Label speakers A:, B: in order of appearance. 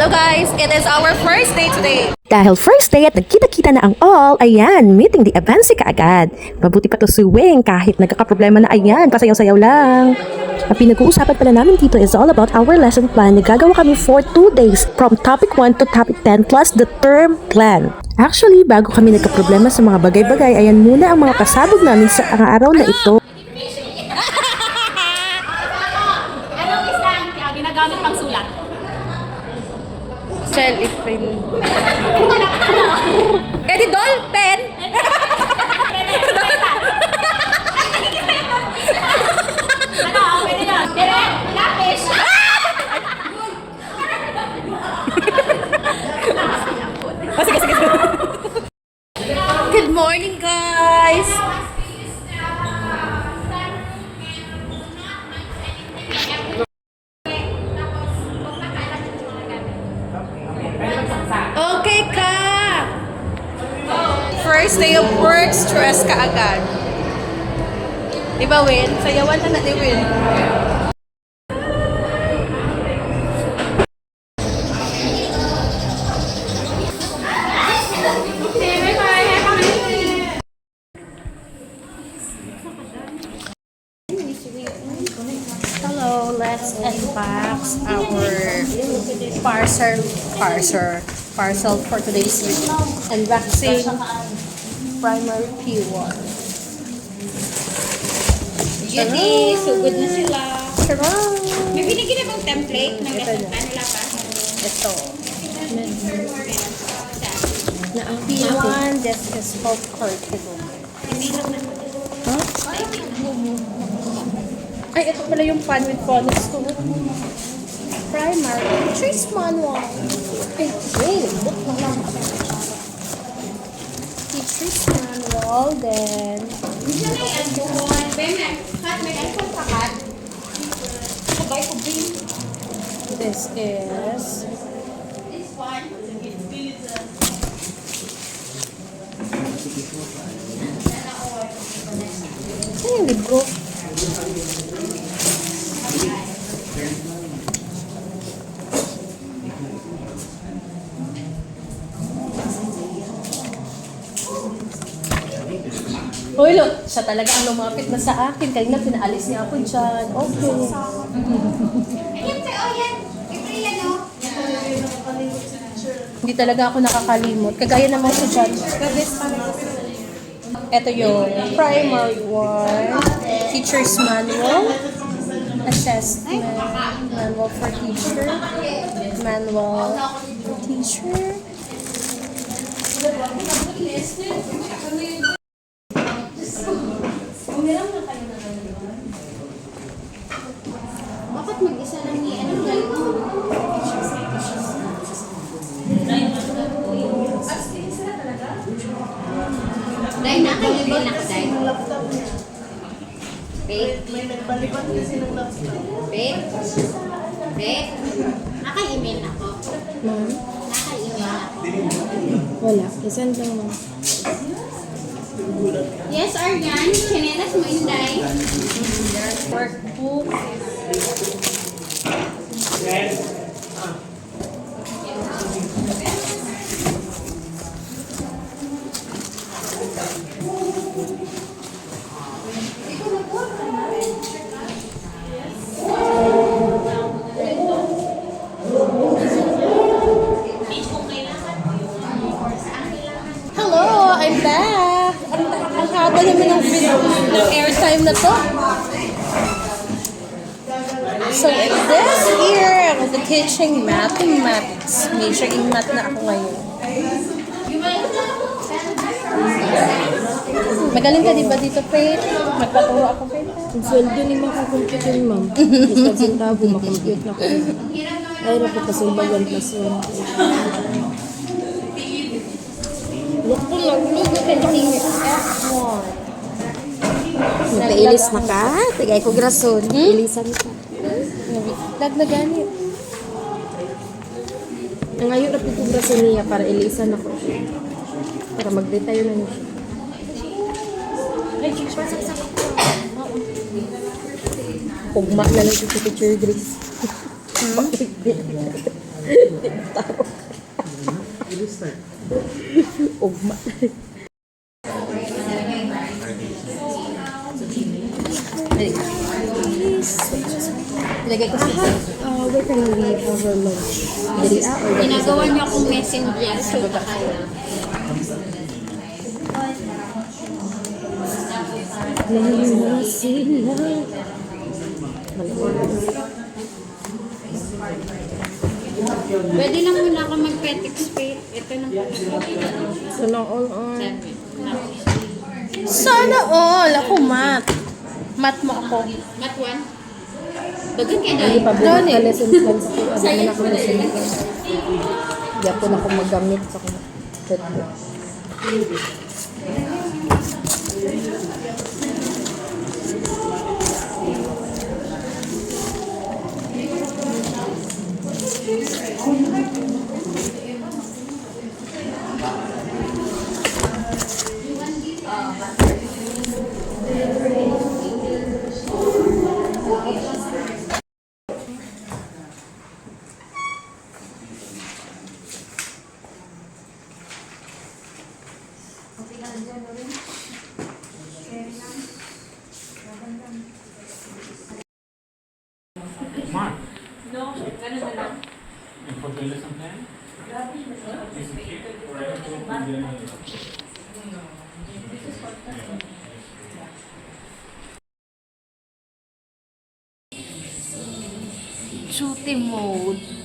A: Hello guys, it is our first day today.
B: Dahil first day at nagkita-kita na ang all, ayan, meeting the event si kaagad. Mabuti pa to suwing kahit nagkakaproblema na ayan, pasayaw-sayaw lang. Ang pinag-uusapan pala namin dito is all about our lesson plan na gagawa kami for 2 days from topic 1 to topic 10 plus the term plan. Actually, bago kami nagkaproblema sa mga bagay-bagay, ayan muna ang mga pasabog namin sa araw na ito.
A: Anong isang ginagamit pang sulat?
B: Shell frame.
A: Eddie doll, pen. Ano, pwede na. Direct, lapis. Sige. Good morning, guys. Okay ka. First day of work, stress ka agad. Diba, Win? Sayawan na natin, Win.
B: Hello, let's unbox our parcel for today's video. Unboxing primary P1.
A: Yeti, sugod na sila.
B: Charot!
A: May binigyan na bang template ng lesson plan? Wala pa?
B: Ito. Na ang P1, this is called curriculum. Huh? Ay, ito pala yung pan with phonics ko. Primary. Trace manual. Ay, wait. Look na lang. Trace manual, then...
A: Hindi na yung alcohol. May alcohol pa kat. Sabay ko din.
B: This is...
A: This one.
B: Ay, yung libro. Uy, look, siya talaga ang lumapit na sa akin. Kanina pinaalis niya ako dyan. Okay.
A: Ayun, oh yan. April yan, oh.
B: Hindi talaga ako nakakalimot. Kagaya naman sa dyan. Ito yung primary one. Teacher's manual. Assessment. Manual for teacher. Manual for teacher.
A: Bakit mag-isa lang ni ano dyan? Dahil nakalimutan ako dahil. May nagpalipat kasi ng laptop. Naka-email ako. Naka-email ako.
B: Wala. Isang lang mo.
A: Yes, Argan. Chinelas mo, Inday.
B: Workbook. Hello, I'm back. Ang haba naman ng airtime na to. So, this year, I'm teaching mathematics. Major in math na ako ngayon. Magaling ka diba dito, Faith? Magpaturo ako, Faith?
C: Ang sweldo ni makakompute yun, ma'am. Basta sentabo, makompute na ko. Ay, rapo kasi bagan plus 1.
B: Look po, naglugo ka yung F1.
C: Nagpailis na ka? Tigay ko grason. Ilisan ka.
B: Nagnaganit.
C: Ang ngayon na ko grason niya para ilisan ako. Para mag-retire na niya siya.
B: Ay, saksak ako.
C: Pugma na lang si Teacher Grace. Ugma.
A: Ilagay ko sa
C: Where can we have our lunch? Dali or
A: ginagawa niyo akong messenger sa kayo.
C: na sila.
A: Pwede lang muna ako mag-pet expert. Ito na po.
C: Sana all on.
A: Sana all! Ako mat. Mat mo ako. Mat 1? Dagan kayo
C: Hindi pa
A: dahil.
C: buong lesson plan sa kuya. Hindi na ako lesson plan. Hindi ako na ako magamit sa kuya.
A: Shooting mode.